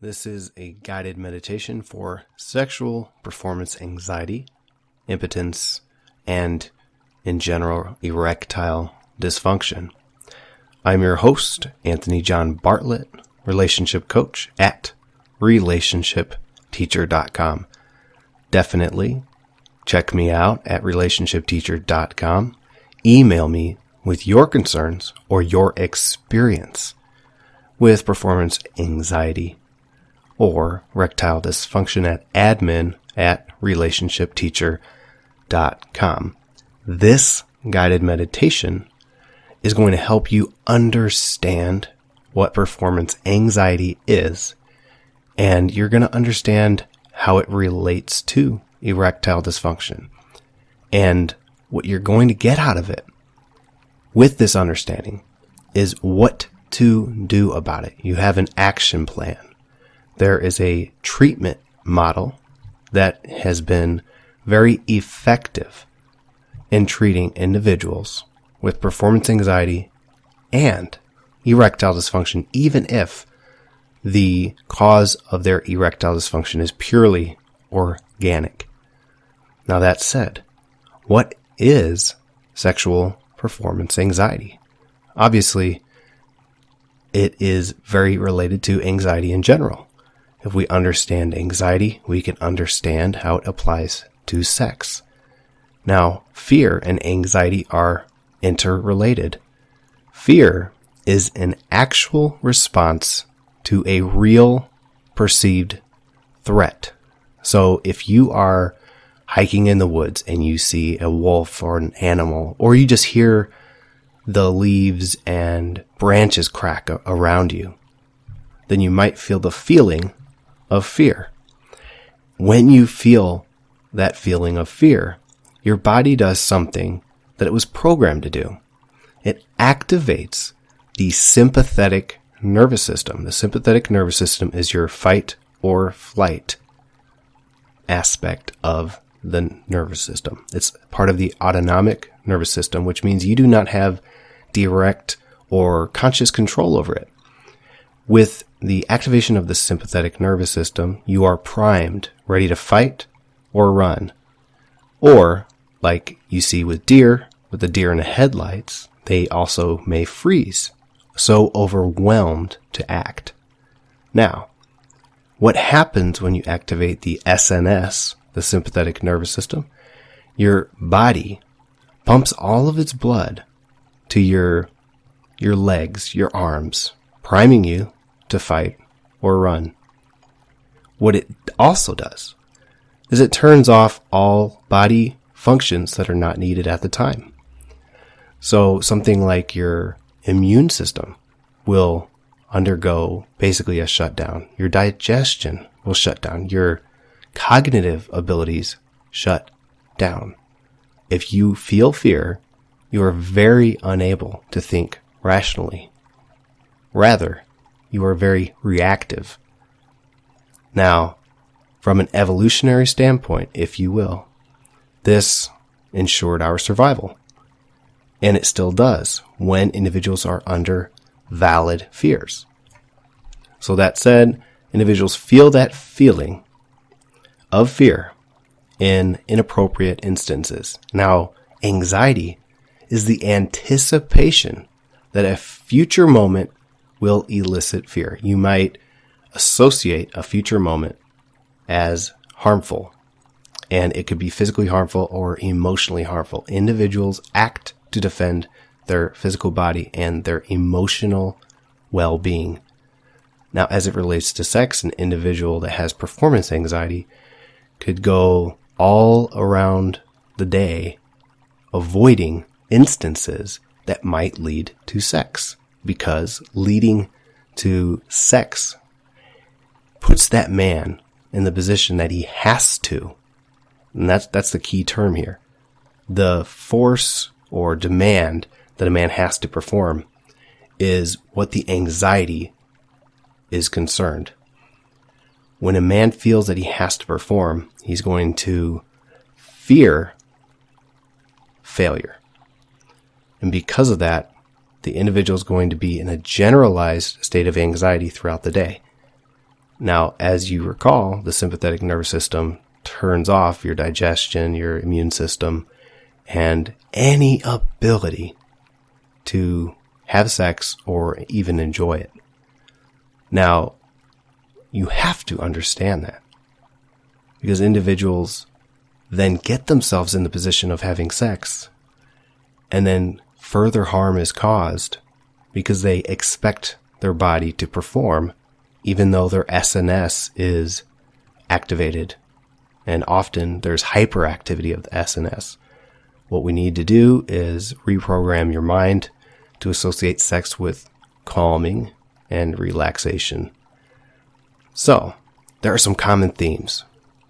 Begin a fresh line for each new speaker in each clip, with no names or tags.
This is a guided meditation for sexual performance anxiety, impotence, and, in general, erectile dysfunction. I'm your host, Anthony John Bartlett, relationship coach at relationshipteacher.com. Definitely check me out at relationshipteacher.com. Email me with your concerns or your experience with performance anxiety or erectile dysfunction at admin@relationshipteacher.com. This guided meditation is going to help you understand what performance anxiety is, and you're going to understand how it relates to erectile dysfunction and what you're going to get out of it. With this understanding is what to do about it. You have an action plan. There is a treatment model that has been very effective in treating individuals with performance anxiety and erectile dysfunction, even if the cause of their erectile dysfunction is purely organic. Now, that said, what is sexual performance anxiety? Obviously, it is very related to anxiety in general. If we understand anxiety, we can understand how it applies to sex. Now, fear and anxiety are interrelated. Fear is an actual response to a real perceived threat. So if you are hiking in the woods and you see a wolf or an animal, or you just hear the leaves and branches crack around you, then you might feel the feeling of fear. When you feel that feeling of fear, your body does something that it was programmed to do. It activates the sympathetic nervous system. The sympathetic nervous system is your fight or flight aspect of the nervous system. It's part of the autonomic nervous system, which means you do not have direct or conscious control over it. With the activation of the sympathetic nervous system, you are primed, ready to fight or run. Or, like you see with deer, with the deer in the headlights, they also may freeze, so overwhelmed to act. Now, what happens when you activate the SNS, the sympathetic nervous system? Your body pumps all of its blood to your legs, your arms, priming you to fight or run. What it also does is it turns off all body functions that are not needed at the time. So something like your immune system will undergo basically a shutdown. Your digestion will shut down. Your cognitive abilities shut down. If you feel fear, you are very unable to think rationally. Rather, you are very reactive. Now, from an evolutionary standpoint, if you will, this ensured our survival. And it still does when individuals are under valid fears. So that said, individuals feel that feeling of fear in inappropriate instances. Now, anxiety is the anticipation that a future moment will elicit fear. You might associate a future moment as harmful, and it could be physically harmful or emotionally harmful. Individuals act to defend their physical body and their emotional well-being. Now, as it relates to sex, an individual that has performance anxiety could go all around the day avoiding instances that might lead to sex, because leading to sex puts that man in the position that he has to. And that's the key term here. The force or demand that a man has to perform is what the anxiety is concerned. When a man feels that he has to perform, he's going to fear failure. And because of that, the individual is going to be in a generalized state of anxiety throughout the day. Now, as you recall, the sympathetic nervous system turns off your digestion, your immune system, and any ability to have sex or even enjoy it. Now, you have to understand that, because individuals then get themselves in the position of having sex, and then further harm is caused because they expect their body to perform even though their SNS is activated. And often there's hyperactivity of the SNS. What we need to do is reprogram your mind to associate sex with calming and relaxation. So, there are some common themes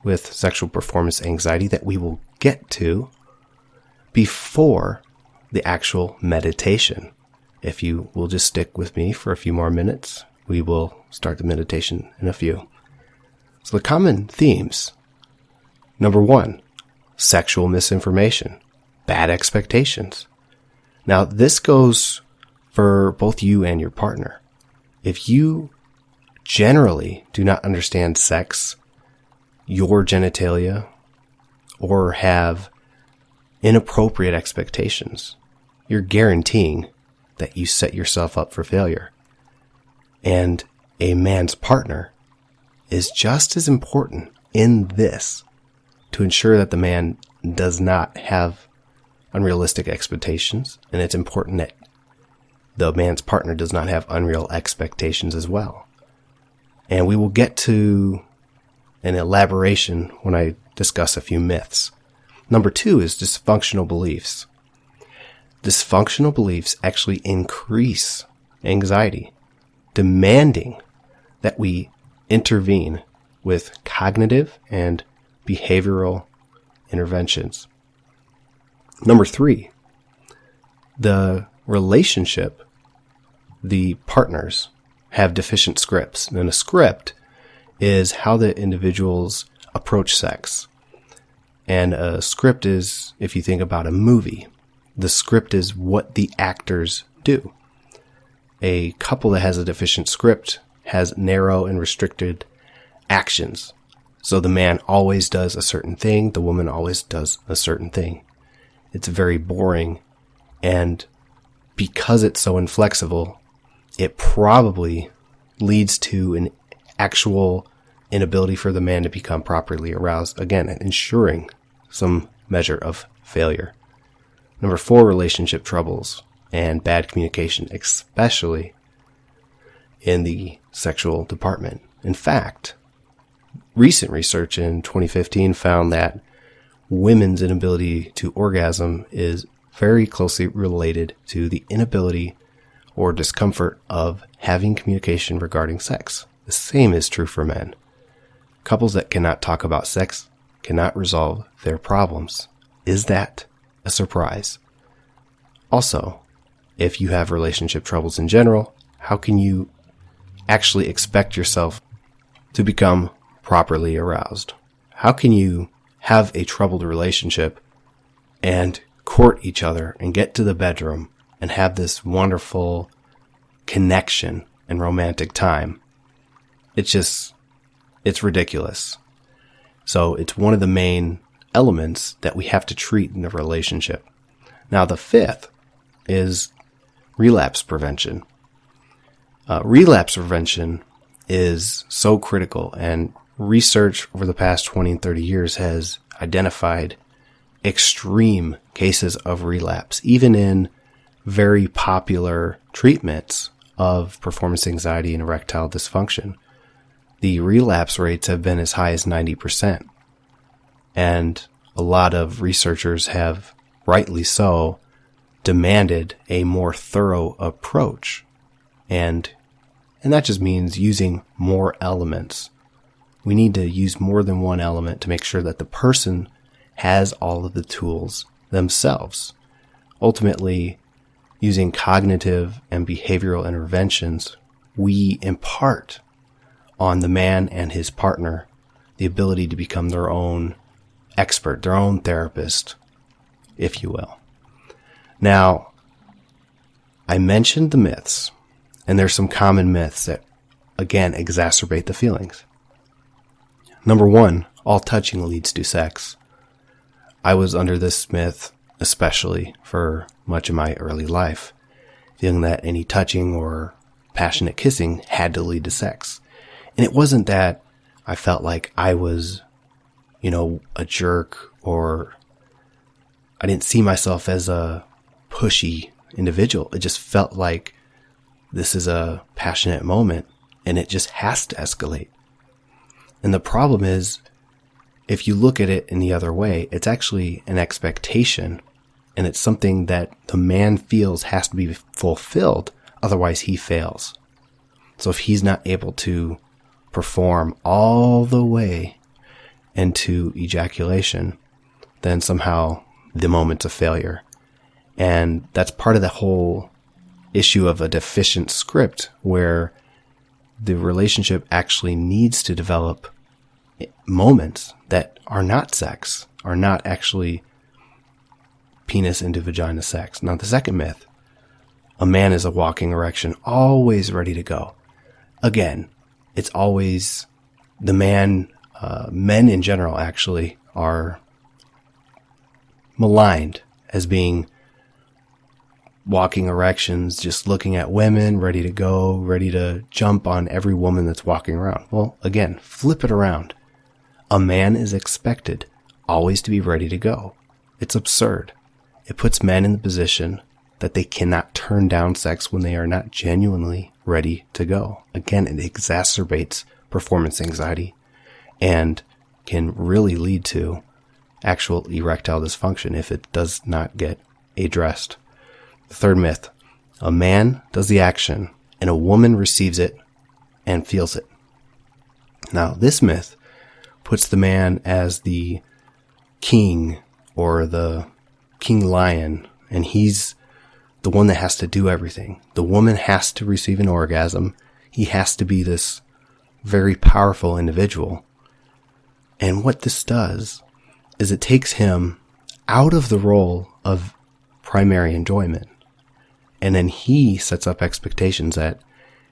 with sexual performance anxiety that we will get to before the actual meditation. If you will just stick with me for a few more minutes, we will start the meditation in a few. So the common themes: number 1, sexual misinformation, bad expectations. Now, this goes for both you and your partner. If you generally do not understand sex, your genitalia, or have inappropriate expectations, you're guaranteeing that you set yourself up for failure. And a man's partner is just as important in this to ensure that the man does not have unrealistic expectations, and it's important that the man's partner does not have unreal expectations as well. And we will get to an elaboration when I discuss a few myths. Number 2 is dysfunctional beliefs. Dysfunctional beliefs actually increase anxiety, demanding that we intervene with cognitive and behavioral interventions. Number 3, the relationship, the partners have deficient scripts. And a script is how the individuals approach sex. And a script is, if you think about a movie, the script is what the actors do. A couple that has a deficient script has narrow and restricted actions. So the man always does a certain thing, the woman always does a certain thing. It's very boring, and because it's so inflexible, it probably leads to an actual inability for the man to become properly aroused, again, ensuring some measure of failure. Number 4, relationship troubles and bad communication, especially in the sexual department. In fact, recent research in 2015 found that women's inability to orgasm is very closely related to the inability or discomfort of having communication regarding sex. The same is true for men. Couples that cannot talk about sex cannot resolve their problems. Is that a surprise? Also, if you have relationship troubles in general, how can you actually expect yourself to become properly aroused? How can you have a troubled relationship and court each other and get to the bedroom and have this wonderful connection and romantic time? It's ridiculous. So it's one of the main elements that we have to treat in a relationship. Now, the 5th is relapse prevention. Relapse prevention is so critical, and research over the past 20 and 30 years has identified extreme cases of relapse, even in very popular treatments of performance anxiety and erectile dysfunction. The relapse rates have been as high as 90%. And a lot of researchers have, rightly so, demanded a more thorough approach. And that just means using more elements. We need to use more than one element to make sure that the person has all of the tools themselves. Ultimately, using cognitive and behavioral interventions, we impart on the man and his partner the ability to become their own expert, their own therapist, if you will. Now, I mentioned the myths, and there's some common myths that again, exacerbate the feelings. Number one, all touching leads to sex. I was under this myth, especially for much of my early life, feeling that any touching or passionate kissing had to lead to sex. And it wasn't that I felt like I was, a jerk, or I didn't see myself as a pushy individual. It just felt like this is a passionate moment and it just has to escalate. And the problem is, if you look at it in the other way, it's actually an expectation, and it's something that the man feels has to be fulfilled, otherwise he fails. So if he's not able to perform all the way into ejaculation, then somehow the moment's a failure. And that's part of the whole issue of a deficient script, where the relationship actually needs to develop moments that are not sex, are not actually penis into vagina sex. Now, the second myth, a man is a walking erection, always ready to go. Again, it's always the man. Men in general actually are maligned as being walking erections, just looking at women, ready to go, ready to jump on every woman that's walking around. Well, again, flip it around. A man is expected always to be ready to go. It's absurd. It puts men in the position that they cannot turn down sex when they are not genuinely ready to go. Again, it exacerbates performance anxiety and can really lead to actual erectile dysfunction if it does not get addressed. The third myth, a man does the action and a woman receives it and feels it. Now, this myth puts the man as the king or the king lion, and he's the one that has to do everything. The woman has to receive an orgasm. He has to be this very powerful individual. And what this does is it takes him out of the role of primary enjoyment. And then he sets up expectations that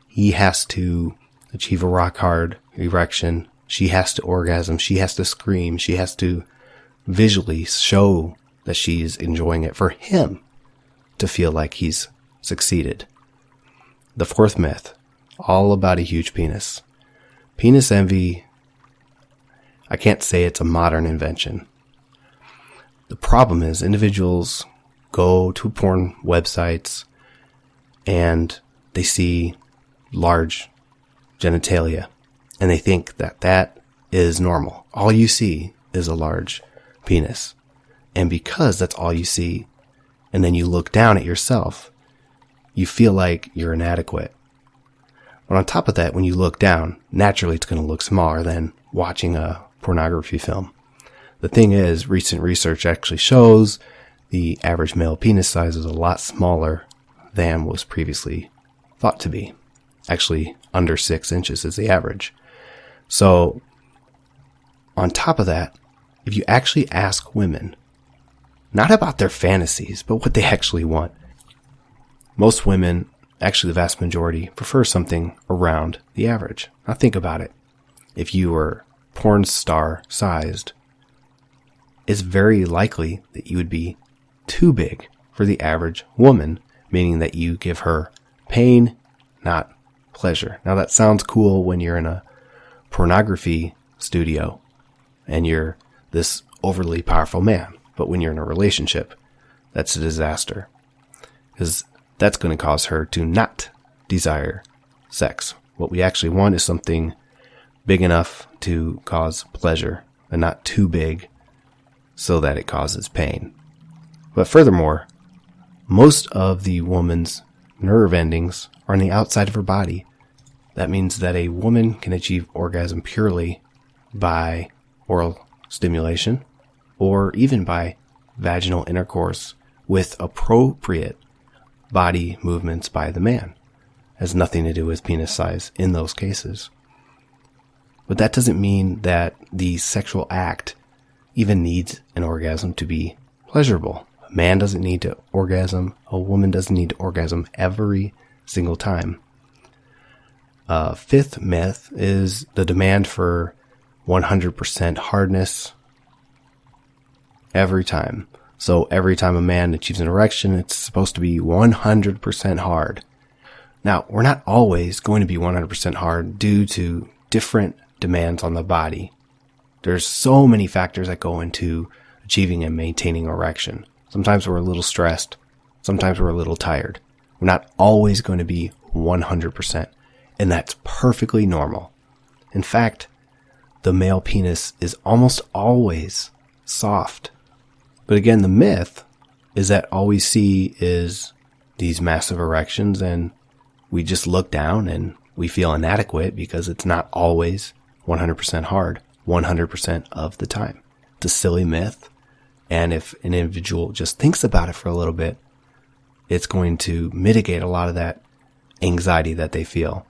he has to achieve a rock hard erection. She has to orgasm. She has to scream. She has to visually show that she's enjoying it for him to feel like he's succeeded. The fourth myth, all about a huge penis. Penis envy, I can't say it's a modern invention. The problem is individuals go to porn websites and they see large genitalia and they think that that is normal. All you see is a large penis. And because that's all you see, and then you look down at yourself, you feel like you're inadequate. But on top of that, when you look down, naturally it's going to look smaller than watching a pornography film. The thing is, recent research actually shows the average male penis size is a lot smaller than was previously thought to be. Actually, under 6 inches is the average. So, on top of that, if you actually ask women, not about their fantasies, but what they actually want, most women, actually the vast majority, prefer something around the average. Now think about it. If you were porn star sized, it's very likely that you would be too big for the average woman, meaning that you give her pain, not pleasure. Now that sounds cool when you're in a pornography studio and you're this overly powerful man. But when you're in a relationship, that's a disaster, because that's going to cause her to not desire sex. What we actually want is something big enough to cause pleasure and not too big so that it causes pain. But furthermore, most of the woman's nerve endings are on the outside of her body. That means that a woman can achieve orgasm purely by oral stimulation or even by vaginal intercourse with appropriate body movements by the man. It has nothing to do with penis size in those cases. But that doesn't mean that the sexual act even needs an orgasm to be pleasurable. A man doesn't need to orgasm. A woman doesn't need to orgasm every single time. Fifth myth is the demand for 100% hardness every time. So every time a man achieves an erection, it's supposed to be 100% hard. Now, we're not always going to be 100% hard due to different demands on the body. There's so many factors that go into achieving and maintaining erection. Sometimes we're a little stressed. Sometimes we're a little tired. We're not always going to be 100%, and that's perfectly normal. In fact, the male penis is almost always soft. But again, the myth is that all we see is these massive erections, and we just look down and we feel inadequate because it's not always 100% hard 100% of the time. It's a silly myth. And if an individual just thinks about it for a little bit, it's going to mitigate a lot of that anxiety that they feel.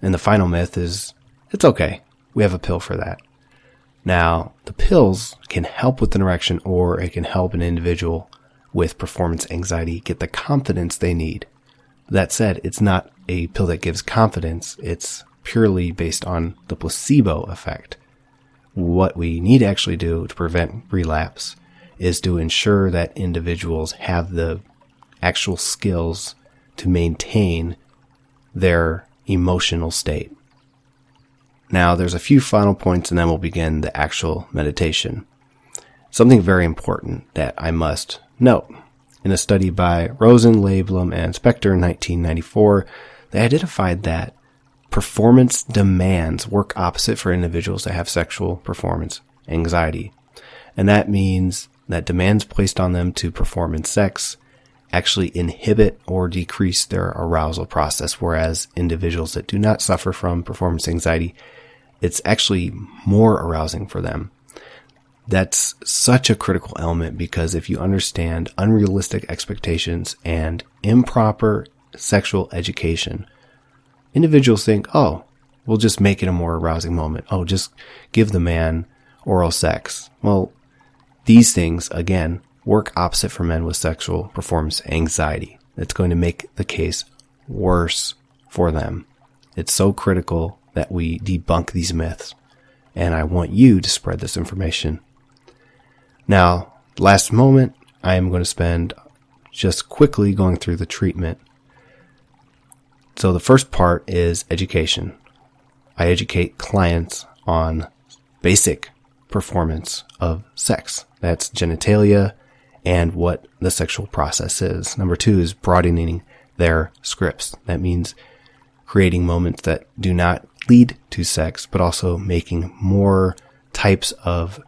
And the final myth is, it's okay. We have a pill for that. Now, the pills can help with an erection, or it can help an individual with performance anxiety get the confidence they need. That said, it's not a pill that gives confidence. It's purely based on the placebo effect. What we need to actually do to prevent relapse is to ensure that individuals have the actual skills to maintain their emotional state. Now, there's a few final points and then we'll begin the actual meditation. Something very important that I must note. In a study by Rosen, Lablum, and Spector in 1994, they identified that performance demands work opposite for individuals that have sexual performance anxiety. And that means that demands placed on them to perform in sex actually inhibit or decrease their arousal process, whereas individuals that do not suffer from performance anxiety, it's actually more arousing for them. That's such a critical element, because if you understand unrealistic expectations and improper sexual education, individuals think, oh, we'll just make it a more arousing moment. Oh, just give the man oral sex. Well, these things, again, work opposite for men with sexual performance anxiety. It's going to make the case worse for them. It's so critical that we debunk these myths, and I want you to spread this information. Now, last moment, I am going to spend just quickly going through the treatment. So the first part is education. I educate clients on basic performance of sex. That's genitalia and what the sexual process is. Number 2 is broadening their scripts. That means creating moments that do not lead to sex, but also making more types of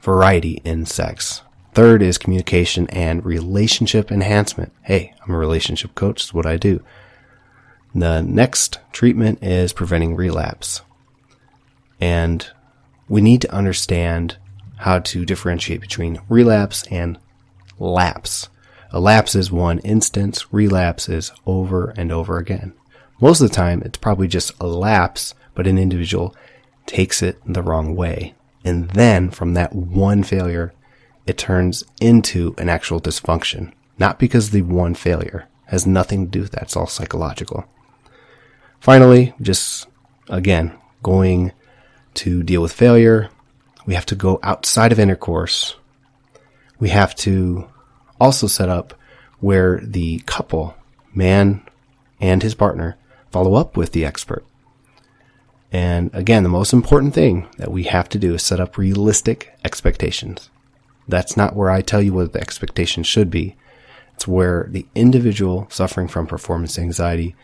variety in sex. Third is communication and relationship enhancement. Hey, I'm a relationship coach. That's what I do. The next treatment is preventing relapse. And we need to understand how to differentiate between relapse and lapse. A lapse is one instance. Relapse is over and over again. Most of the time, it's probably just a lapse, but an individual takes it the wrong way. And then from that one failure, it turns into an actual dysfunction. Not because the one failure has nothing to do with that. It's all psychological. Finally, just again, going to deal with failure, we have to go outside of intercourse. We have to also set up where the couple, man and his partner, follow up with the expert. And again, the most important thing that we have to do is set up realistic expectations. That's not where I tell you what the expectations should be. It's where the individual suffering from performance anxiety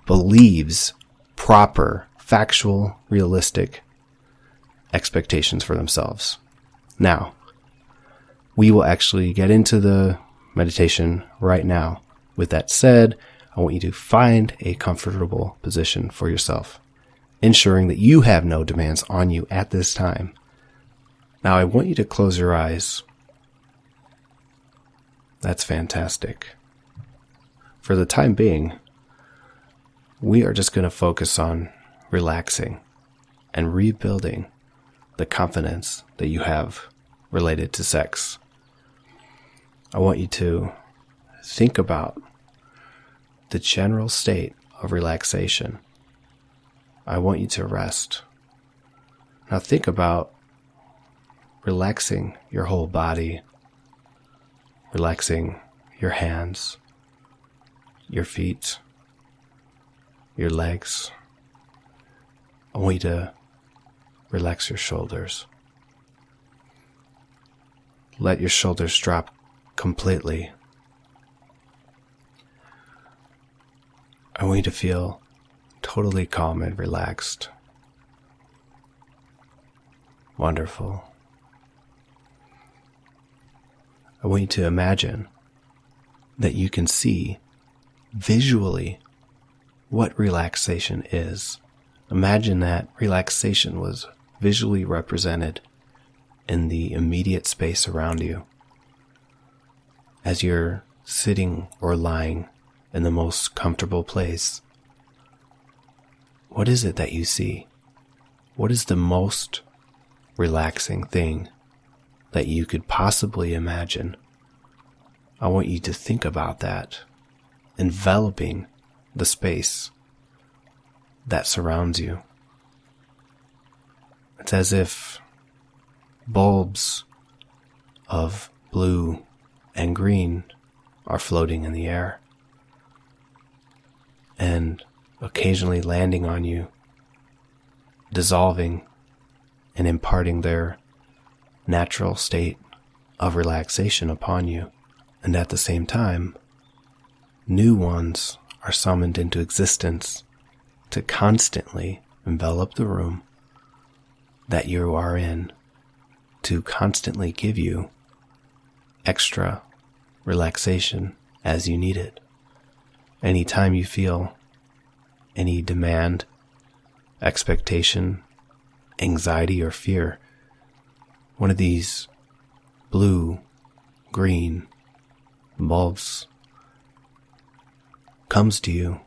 believes proper, factual, realistic expectations for themselves. Now, we will actually get into the meditation right now. With that said, I want you to find a comfortable position for yourself, ensuring that you have no demands on you at this time. Now, I want you to close your eyes. That's fantastic. For the time being, we are just going to focus on relaxing and rebuilding the confidence that you have related to sex. I want you to think about the general state of relaxation. I want you to rest. Now think about relaxing your whole body, relaxing your hands, your feet, your legs. I want you to relax your shoulders. Let your shoulders drop completely. I want you to feel totally calm and relaxed. Wonderful. I want you to imagine that you can see visually what relaxation is. Imagine that relaxation was visually represented in the immediate space around you. As you're sitting or lying in the most comfortable place, what is it that you see? What is the most relaxing thing that you could possibly imagine? I want you to think about that, enveloping the space that surrounds you. It's as if bulbs of blue and green are floating in the air and occasionally landing on you, dissolving and imparting their natural state of relaxation upon you. And at the same time, new ones are summoned into existence to constantly envelop the room that you are in, to constantly give you extra relaxation as you need it. Anytime you feel any demand, expectation, anxiety, or fear, one of these blue, green bulbs comes to you,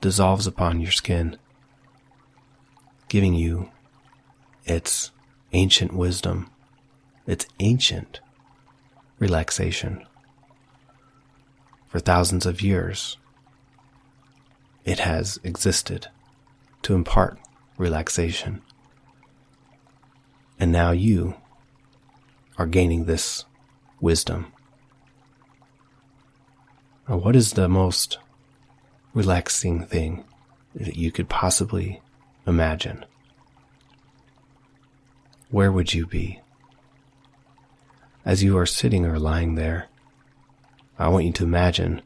dissolves upon your skin, giving you its ancient wisdom, its ancient relaxation. For thousands of years, it has existed to impart relaxation. And now you are gaining this wisdom. Now, what is the most relaxing thing that you could possibly imagine? Where would you be? As you are sitting or lying there, I want you to imagine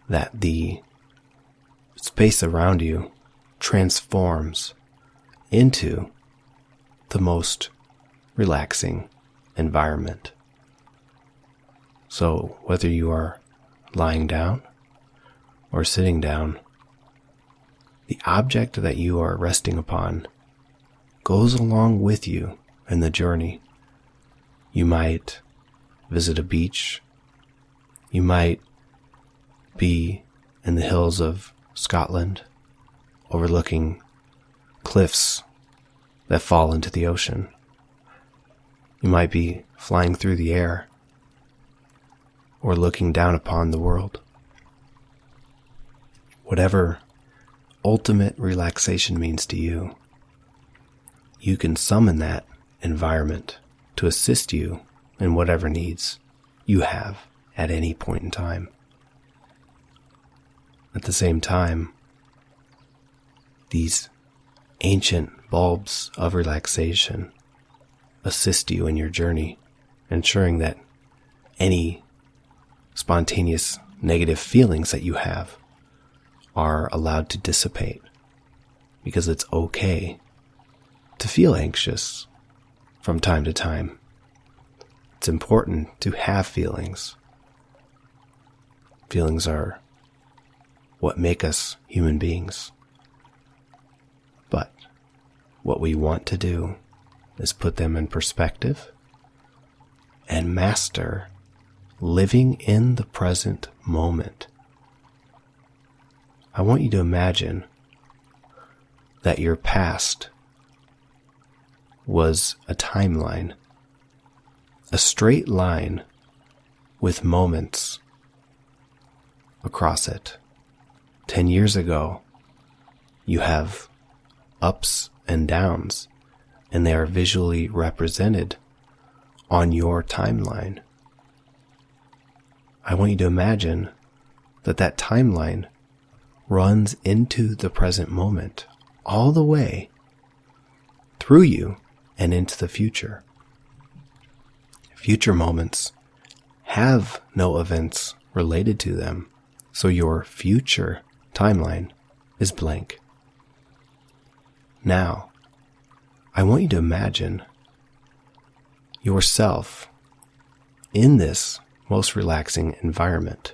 that the space around you transforms into the most relaxing environment. So whether you are lying down or sitting down, the object that you are resting upon goes along with you in the journey. You might visit a beach. You might be in the hills of Scotland, overlooking cliffs that fall into the ocean. You might be flying through the air or looking down upon the world. Whatever ultimate relaxation means to you, you can summon that environment to assist you in whatever needs you have at any point in time. At the same time, these ancient bulbs of relaxation assist you in your journey, ensuring that any spontaneous negative feelings that you have are allowed to dissipate, because it's okay to feel anxious from time to time. It's important to have feelings. Feelings are what make us human beings. But what we want to do is put them in perspective and master living in the present moment. I want you to imagine that your past was a timeline, a straight line with moments across it. 10 years ago, You have ups and downs, and they are visually represented on your timeline. I want you to imagine that timeline runs into the present moment, all the way through you and into the future. Future moments have no events related to them, so your future timeline is blank. Now, I want you to imagine yourself in this most relaxing environment.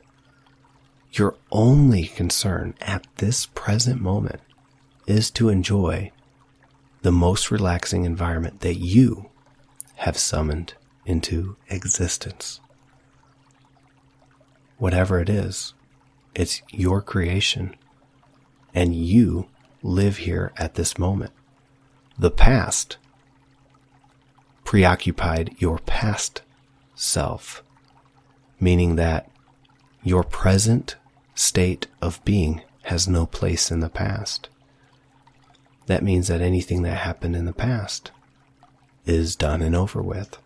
Your only concern at this present moment is to enjoy the most relaxing environment that you have summoned into existence. Whatever it is, it's your creation, and you live here at this moment. The past preoccupied your past self, meaning that your present state of being has no place in the past. That means that anything that happened in the past is done and over with.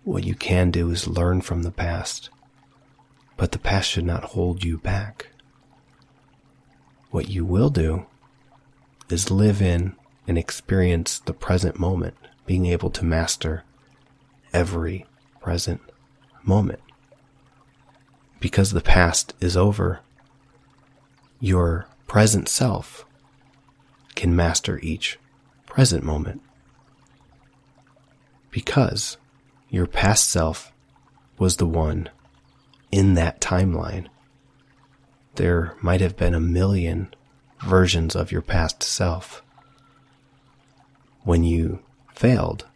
What you can do is learn from the past, but the past should not hold you back. What you will do is live in and experience the present moment, being able to master every present moment. Because the past is over, your present self can master each present moment. Because your past self was the one in that timeline. There might have been a million versions of your past self. When you failed,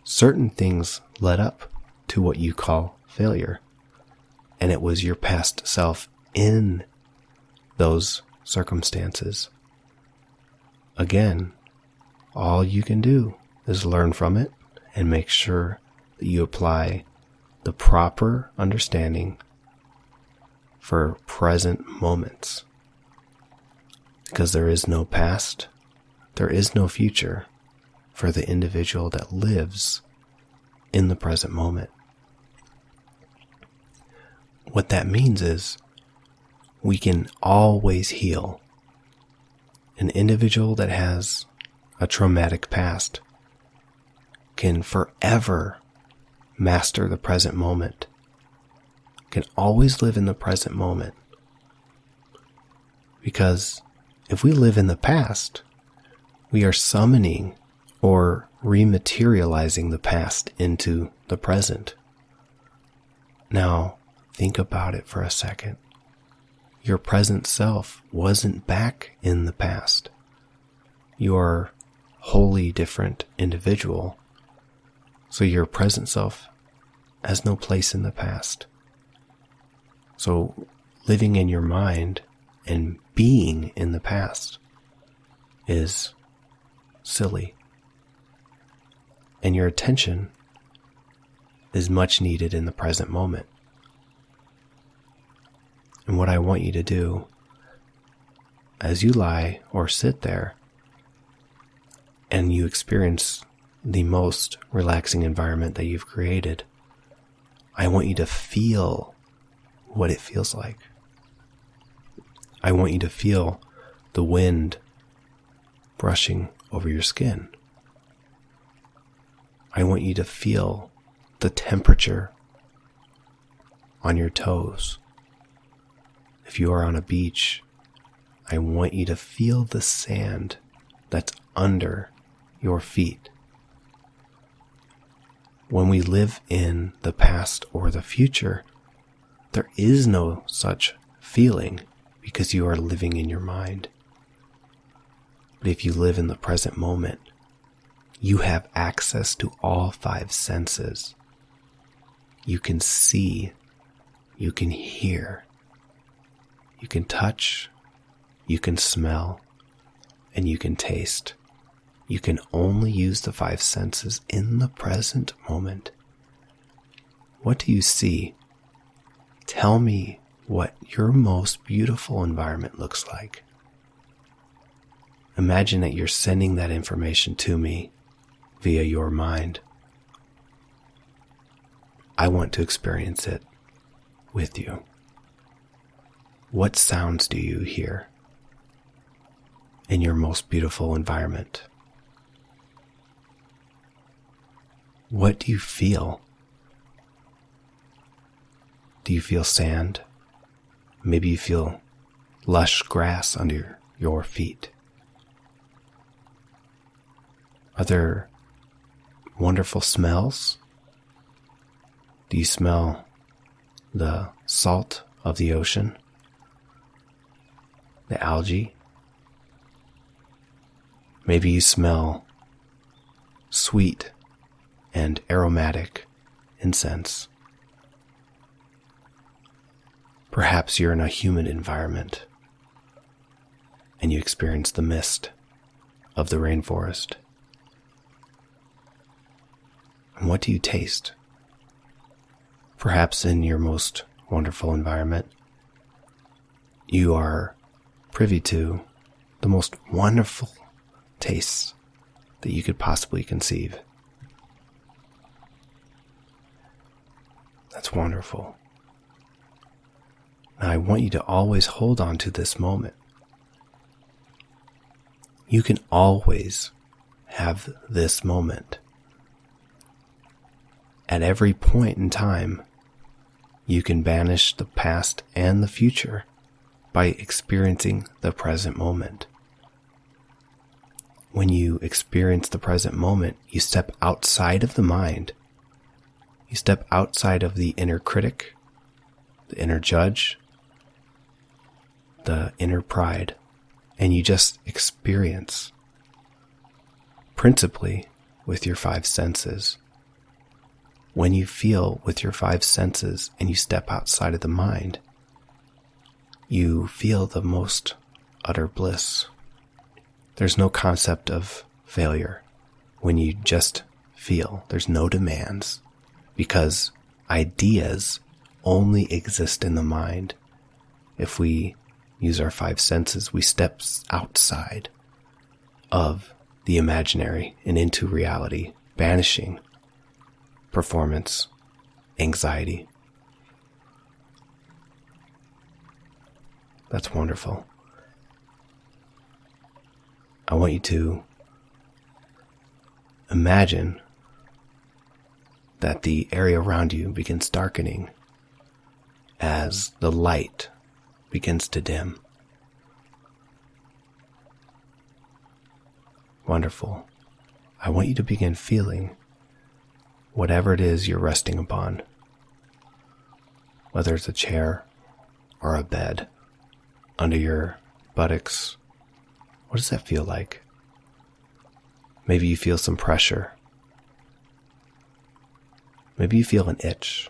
certain things led up to what you call failure. And it was your past self in those circumstances. Again, all you can do is learn from it and make sure that you apply the proper understanding for present moments. Because there is no past, there is no future for the individual that lives in the present moment. What that means is we can always heal. An individual that has a traumatic past can forever master the present moment, can always live in the present moment. Because if we live in the past, we are summoning or rematerializing the past into the present. Now, think about it for a second. Your present self wasn't back in the past. You're a wholly different individual. So your present self has no place in the past. So living in your mind and being in the past is silly. And your attention is much needed in the present moment. And what I want you to do as you lie or sit there and you experience the most relaxing environment that you've created, I want you to feel what it feels like. I want you to feel the wind brushing over your skin. I want you to feel the temperature on your toes. If you are on a beach, I want you to feel the sand that's under your feet. When we live in the past or the future, there is no such feeling because you are living in your mind. But if you live in the present moment, you have access to all five senses. You can see, you can hear, you can touch, you can smell, and you can taste. You can only use the five senses in the present moment. What do you see? Tell me what your most beautiful environment looks like. imagine that you're sending that information to me via your mind. I want to experience it with you. What sounds do you hear in your most beautiful environment? What do you feel? Do you feel sand? Maybe you feel lush grass under your feet. Are there wonderful smells? Do you smell the salt of the ocean? The algae? Maybe you smell sweet and aromatic incense. Perhaps you're in a humid environment and you experience the mist of the rainforest. And what do you taste? Perhaps in your most wonderful environment, you are privy to the most wonderful tastes that you could possibly conceive. That's wonderful. Now I want you to always hold on to this moment. You can always have this moment. At every point in time, you can banish the past and the future by experiencing the present moment. When you experience the present moment, you step outside of the mind. You step outside of the inner critic, the inner judge, the inner pride, and you just experience, principally with your five senses. When you feel with your five senses and you step outside of the mind, you feel the most utter bliss. There's no concept of failure when you just feel. There's no demands, because ideas only exist in the mind. If we use our five senses, we step outside of the imaginary and into reality, banishing performance, anxiety. That's wonderful. I want you to imagine that the area around you begins darkening as the light begins to dim. Wonderful. I want you to begin feeling whatever it is you're resting upon, whether it's a chair or a bed, under your buttocks. What does that feel like? Maybe you feel some pressure. Maybe you feel an itch.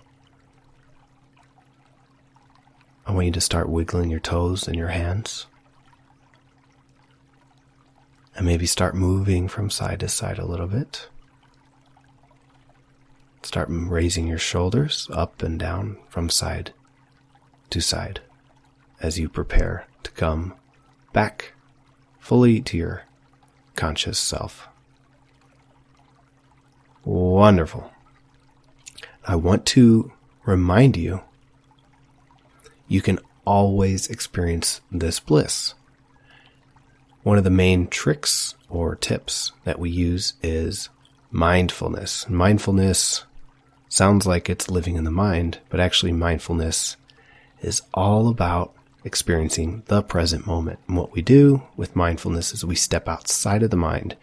I want you to start wiggling your toes and your hands. And maybe start moving from side to side a little bit. Start raising your shoulders up and down from side to side as you prepare to come back fully to your conscious self. Wonderful. I want to remind you, you can always experience this bliss. One of the main tricks or tips that we use is mindfulness. Mindfulness sounds like it's living in the mind, but actually mindfulness is all about experiencing the present moment. And what we do with mindfulness is we step outside of the mind,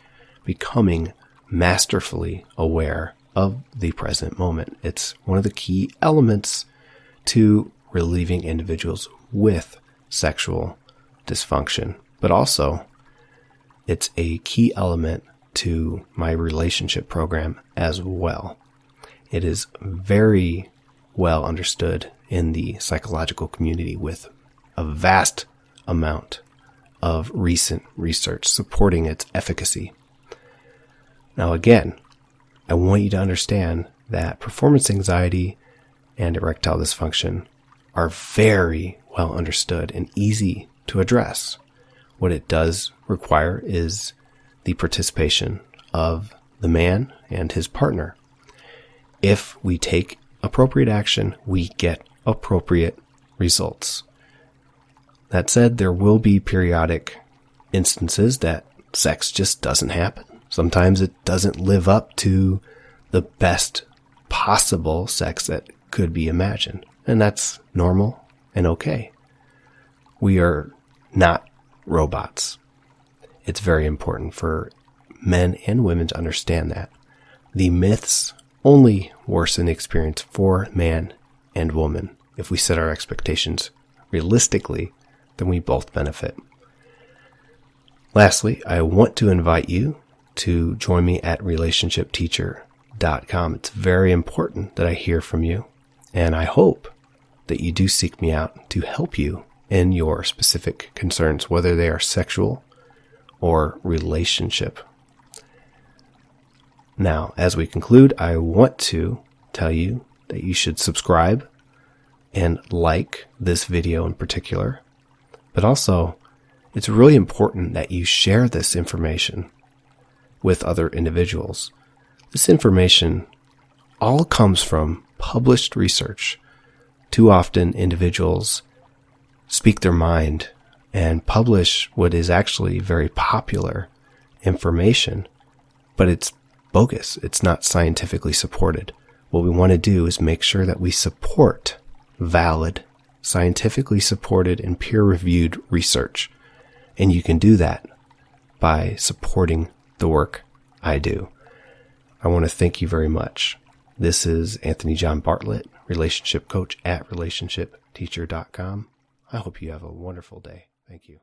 becoming masterfully aware of the present moment. It's one of the key elements to relieving individuals with sexual dysfunction, but also it's a key element to my relationship program as well. It is very well understood in the psychological community with a vast amount of recent research supporting its efficacy. Now again, I want you to understand that performance anxiety and erectile dysfunction are very well understood and easy to address. What it does require is the participation of the man and his partner. If we take appropriate action, we get appropriate results. That said, there will be periodic instances that sex just doesn't happen. Sometimes it doesn't live up to the best possible sex that could be imagined. And that's normal and okay. We are not robots. It's very important for men and women to understand that. The myths only worsen the experience for man and woman. If we set our expectations realistically, then we both benefit. Lastly, I want to invite you to join me at relationshipteacher.com. It's very important that I hear from you, and I hope that you do seek me out to help you in your specific concerns, whether they are sexual or relationship. Now, as we conclude, I want to tell you that you should subscribe and like this video in particular, but also it's really important that you share this information with other individuals. This information all comes from published research. Too often individuals speak their mind and publish what is actually very popular information, but it's bogus. It's not scientifically supported. What we want to do is make sure that we support valid, scientifically supported and peer-reviewed research. And you can do that by supporting the work I do. I want to thank you very much. This is Anthony John Bartlett, relationship coach at relationshipteacher.com. I hope you have a wonderful day. Thank you.